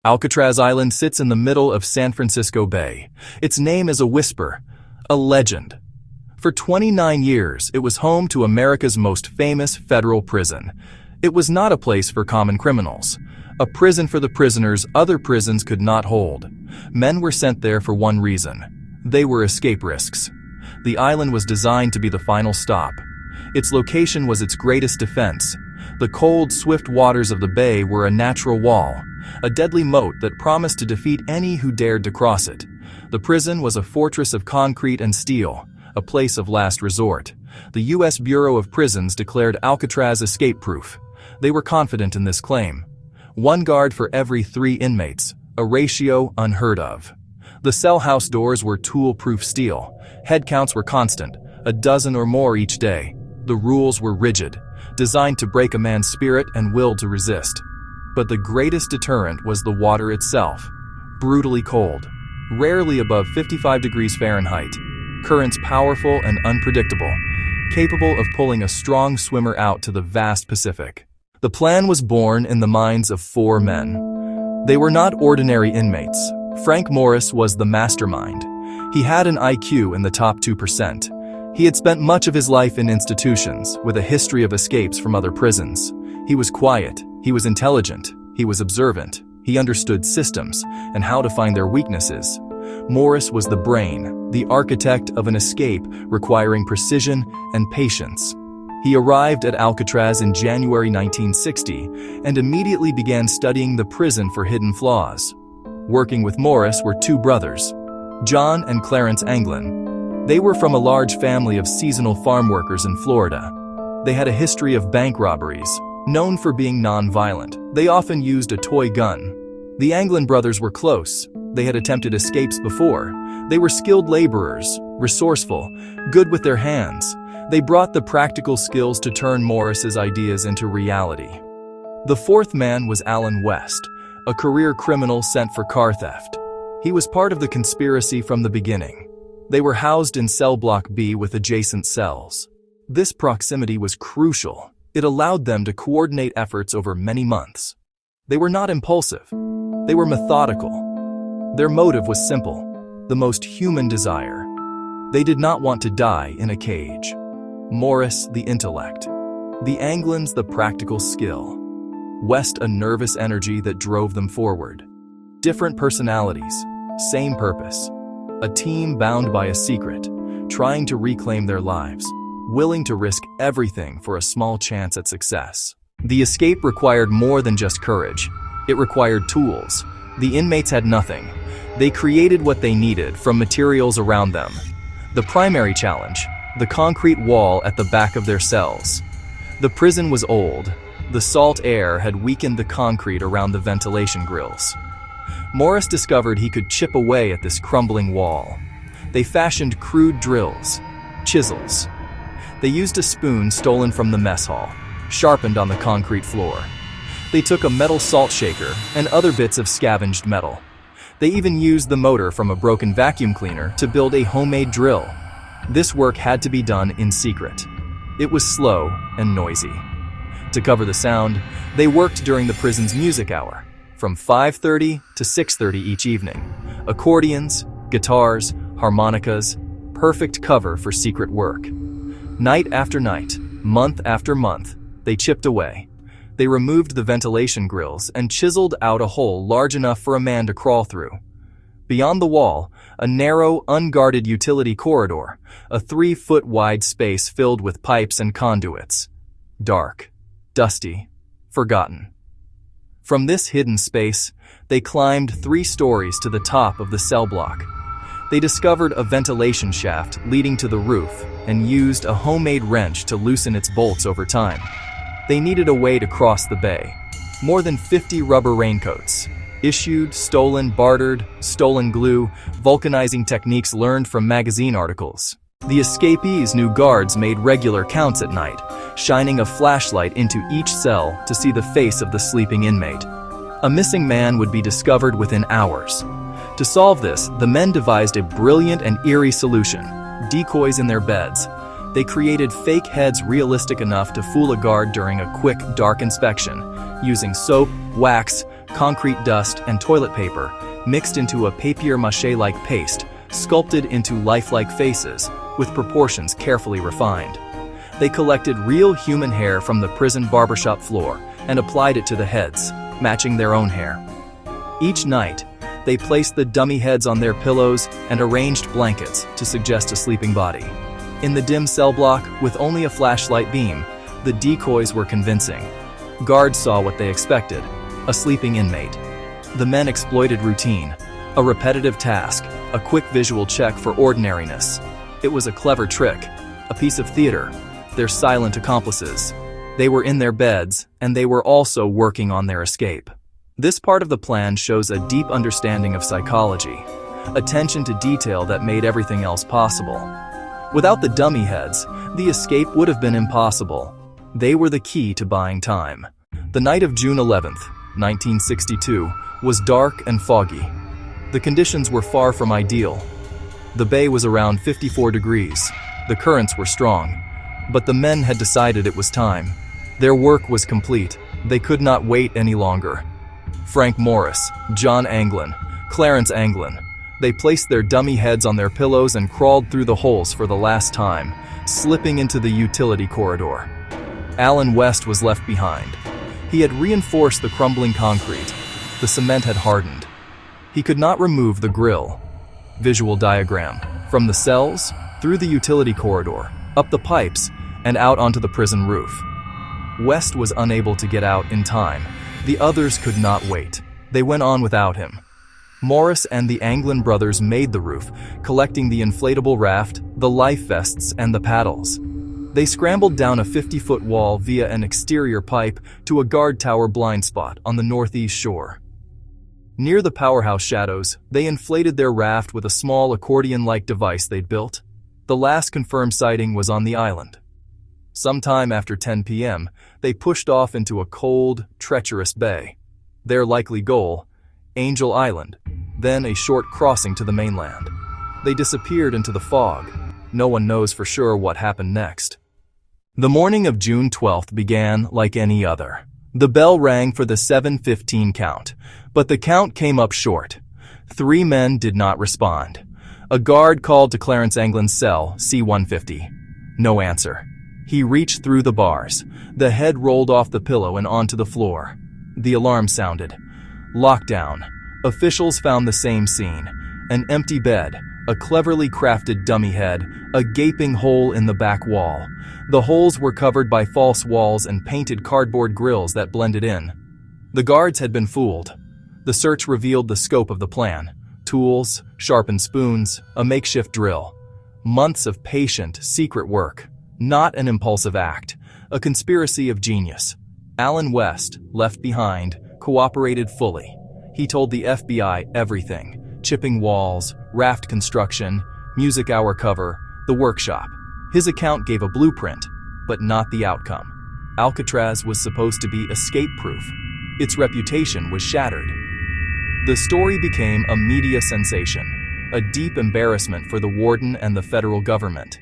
Alcatraz Island sits in the middle of San Francisco Bay. Its name is a whisper, a legend. For 29 years, it was home to America's most famous federal prison. It was not a place for common criminals, a prison for the prisoners other prisons could not hold. Men were sent there for one reason. They were escape risks. The island was designed to be the final stop. Its location was its greatest defense. The cold, swift waters of the bay were a natural wall, a deadly moat that promised to defeat any who dared to cross it. The prison was a fortress of concrete and steel, a place of last resort. The U.S. Bureau of Prisons declared Alcatraz escape-proof. They were confident in this claim. One guard for every 3 inmates, a ratio unheard of. The cell house doors were tool-proof steel. Head counts were constant, a dozen or more each day. The rules were rigid, designed to break a man's spirit and will to resist. But the greatest deterrent was the water itself. Brutally cold, rarely above 55 degrees Fahrenheit. Currents powerful and unpredictable, capable of pulling a strong swimmer out to the vast Pacific. The plan was born in the minds of 4 men. They were not ordinary inmates. Frank Morris was the mastermind. He had an IQ in the top 2%. He had spent much of his life in institutions, with a history of escapes from other prisons. He was quiet, he was intelligent, he was observant, he understood systems and how to find their weaknesses. Morris was the brain, the architect of an escape requiring precision and patience. He arrived at Alcatraz in January 1960 and immediately began studying the prison for hidden flaws. Working with Morris were 2 brothers, John and Clarence Anglin. They were from a large family of seasonal farm workers in Florida. They had a history of bank robberies, known for being non-violent. They often used a toy gun. The Anglin brothers were close. They had attempted escapes before. They were skilled laborers, resourceful, good with their hands. They brought the practical skills to turn Morris's ideas into reality. The 4th man was Alan West, a career criminal sent for car theft. He was part of the conspiracy from the beginning. They were housed in cell block B with adjacent cells. This proximity was crucial. It allowed them to coordinate efforts over many months. They were not impulsive. They were methodical. Their motive was simple, the most human desire. They did not want to die in a cage. Morris, the intellect. The Anglins, the practical skill. West, a nervous energy that drove them forward. Different personalities, same purpose. A team bound by a secret, trying to reclaim their lives, willing to risk everything for a small chance at success. The escape required more than just courage. It required tools. The inmates had nothing. They created what they needed from materials around them. The primary challenge, the concrete wall at the back of their cells. The prison was old. The salt air had weakened the concrete around the ventilation grills. Morris discovered he could chip away at this crumbling wall. They fashioned crude drills, chisels. They used a spoon stolen from the mess hall, sharpened on the concrete floor. They took a metal salt shaker and other bits of scavenged metal. They even used the motor from a broken vacuum cleaner to build a homemade drill. This work had to be done in secret. It was slow and noisy. To cover the sound, they worked during the prison's music hour, from 5:30 to 6:30 each evening. Accordions, guitars, harmonicas, perfect cover for secret work. Night after night, month after month, they chipped away. They removed the ventilation grills and chiseled out a hole large enough for a man to crawl through. Beyond the wall, a narrow, unguarded utility corridor, a 3-foot-wide space filled with pipes and conduits. Dark, dusty, forgotten. From this hidden space, they climbed 3 stories to the top of the cell block. They discovered a ventilation shaft leading to the roof and used a homemade wrench to loosen its bolts over time. They needed a way to cross the bay. More than 50 rubber raincoats. Issued, stolen, bartered, stolen glue, vulcanizing techniques learned from magazine articles. The escapees knew guards made regular counts at night, shining a flashlight into each cell to see the face of the sleeping inmate. A missing man would be discovered within hours. To solve this, the men devised a brilliant and eerie solution: decoys in their beds. They created fake heads realistic enough to fool a guard during a quick, dark inspection, using soap, wax, concrete dust, and toilet paper, mixed into a papier-mâché-like paste, sculpted into lifelike faces, with proportions carefully refined. They collected real human hair from the prison barbershop floor and applied it to the heads, matching their own hair. Each night, they placed the dummy heads on their pillows and arranged blankets to suggest a sleeping body. In the dim cell block, with only a flashlight beam, the decoys were convincing. Guards saw what they expected: a sleeping inmate. The men exploited routine, a repetitive task, a quick visual check for ordinariness. It was a clever trick, a piece of theater, their silent accomplices. They were in their beds, and they were also working on their escape. This part of the plan shows a deep understanding of psychology, attention to detail that made everything else possible. Without the dummy heads, the escape would have been impossible. They were the key to buying time. The night of June 11th, 1962, was dark and foggy. The conditions were far from ideal. The bay was around 54 degrees. The currents were strong. But the men had decided it was time. Their work was complete. They could not wait any longer. Frank Morris, John Anglin, Clarence Anglin. They placed their dummy heads on their pillows and crawled through the holes for the last time, slipping into the utility corridor. Alan West was left behind. He had reinforced the crumbling concrete. The cement had hardened. He could not remove the grill. Visual diagram. From the cells, through the utility corridor, up the pipes, and out onto the prison roof. West was unable to get out in time. The others could not wait. They went on without him. Morris and the Anglin brothers made the roof, collecting the inflatable raft, the life vests, and the paddles. They scrambled down a 50-foot wall via an exterior pipe to a guard tower blind spot on the northeast shore. Near the powerhouse shadows, they inflated their raft with a small accordion-like device they'd built. The last confirmed sighting was on the island. Sometime after 10 p.m., they pushed off into a cold, treacherous bay. Their likely goal, Angel Island, then a short crossing to the mainland. They disappeared into the fog. No one knows for sure what happened next. The morning of June 12th began like any other. The bell rang for the 7:15 count, but the count came up short. 3 men did not respond. A guard called to Clarence Anglin's cell, C-150. No answer. He reached through the bars. The head rolled off the pillow and onto the floor. The alarm sounded. Lockdown. Officials found the same scene. An empty bed, a cleverly crafted dummy head, a gaping hole in the back wall. The holes were covered by false walls and painted cardboard grills that blended in. The guards had been fooled. The search revealed the scope of the plan. Tools, sharpened spoons, a makeshift drill. Months of patient, secret work. Not an impulsive act. A conspiracy of genius. Alan West, left behind, cooperated fully. He told the FBI everything. Chipping walls, raft construction, music hour cover, the workshop. His account gave a blueprint, but not the outcome. Alcatraz was supposed to be escape-proof. Its reputation was shattered. The story became a media sensation, a deep embarrassment for the warden and the federal government.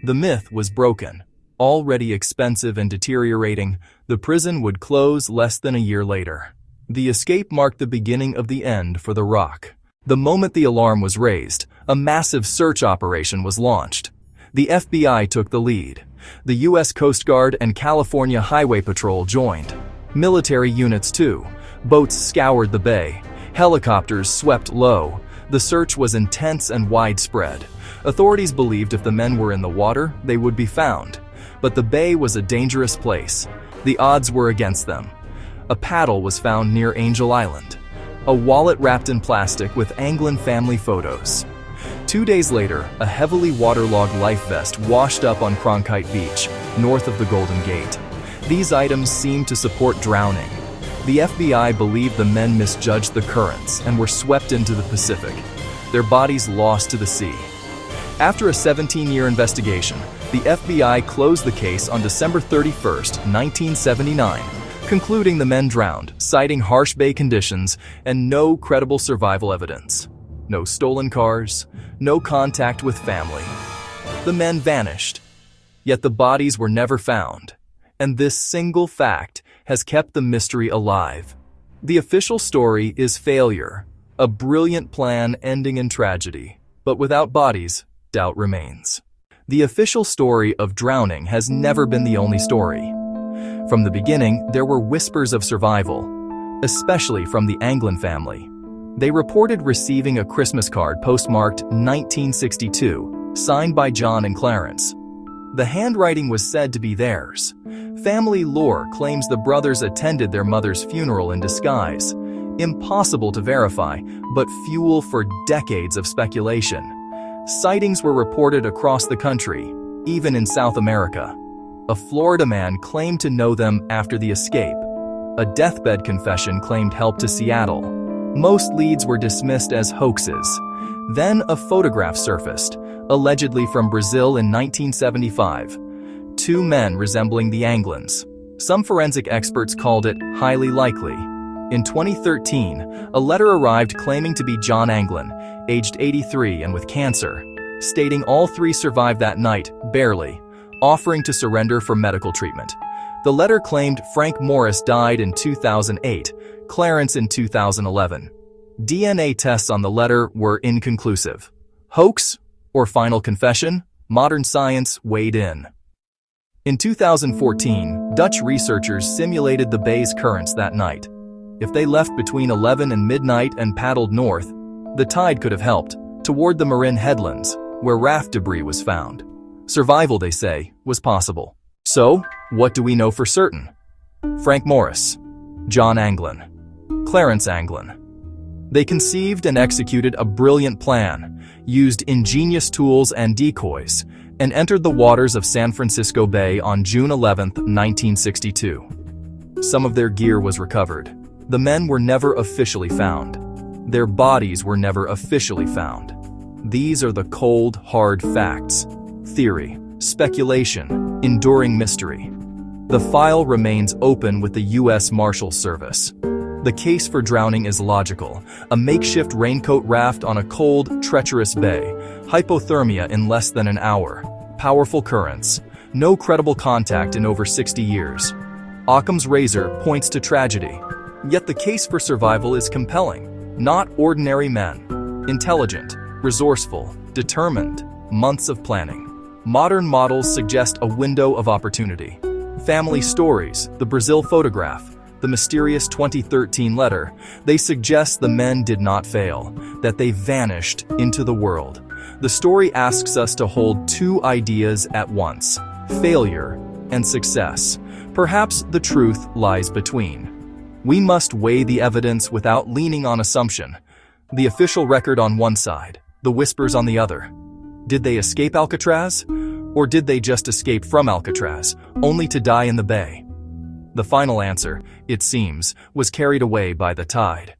The myth was broken. Already expensive and deteriorating, the prison would close less than a year later. The escape marked the beginning of the end for the Rock. The moment the alarm was raised, a massive search operation was launched. The FBI took the lead. The U.S. Coast Guard and California Highway Patrol joined. Military units too. Boats scoured the bay. Helicopters swept low. The search was intense and widespread. Authorities believed if the men were in the water, they would be found. But the bay was a dangerous place. The odds were against them. A paddle was found near Angel Island. A wallet wrapped in plastic with Anglin family photos. 2 days later, a heavily waterlogged life vest washed up on Cronkite Beach, north of the Golden Gate. These items seemed to support drowning. The FBI believed the men misjudged the currents and were swept into the Pacific, their bodies lost to the sea. After a 17-year investigation, the FBI closed the case on December 31, 1979, concluding the men drowned, citing harsh bay conditions and no credible survival evidence. No stolen cars, no contact with family. The men vanished, yet the bodies were never found, and this single fact has kept the mystery alive. The official story is failure, a brilliant plan ending in tragedy. But without bodies, doubt remains. The official story of drowning has never been the only story. From the beginning, there were whispers of survival, especially from the Anglin family. They reported receiving a Christmas card postmarked 1962, signed by John and Clarence. The handwriting was said to be theirs. Family lore claims the brothers attended their mother's funeral in disguise. Impossible to verify, but fuel for decades of speculation. Sightings were reported across the country, even in South America. A Florida man claimed to know them after the escape. A deathbed confession claimed help to Seattle. Most leads were dismissed as hoaxes. Then a photograph surfaced, allegedly from Brazil in 1975. Two men resembling the Anglins. Some forensic experts called it highly likely. In 2013, a letter arrived claiming to be John Anglin, aged 83 and with cancer, stating all three survived that night, barely, offering to surrender for medical treatment. The letter claimed Frank Morris died in 2008, Clarence in 2011. DNA tests on the letter were inconclusive. Hoax or final confession? Modern science weighed in. In 2014, Dutch researchers simulated the bay's currents that night. If they left between 11 and midnight and paddled north, the tide could have helped, toward the Marin headlands, where raft debris was found. Survival, they say, was possible. So, what do we know for certain? Frank Morris, John Anglin, Clarence Anglin. They conceived and executed a brilliant plan, used ingenious tools and decoys, and entered the waters of San Francisco Bay on June 11, 1962. Some of their gear was recovered. The men were never officially found. Their bodies were never officially found. These are the cold, hard facts. Theory, speculation, enduring mystery. The file remains open with the U.S. Marshals Service. The case for drowning is logical. A makeshift raincoat raft on a cold, treacherous bay. Hypothermia in less than an hour. Powerful currents. No credible contact in over 60 years. Occam's razor points to tragedy. Yet the case for survival is compelling. Not ordinary men. Intelligent, resourceful, determined. Months of planning. Modern models suggest a window of opportunity. Family stories, the Brazil photograph, the mysterious 2013 letter, they suggest the men did not fail, that they vanished into the world. The story asks us to hold two ideas at once, failure and success. Perhaps the truth lies between. We must weigh the evidence without leaning on assumption. The official record on one side, the whispers on the other. Did they escape Alcatraz? Or did they just escape from Alcatraz, only to die in the bay? The final answer, it seems, was carried away by the tide.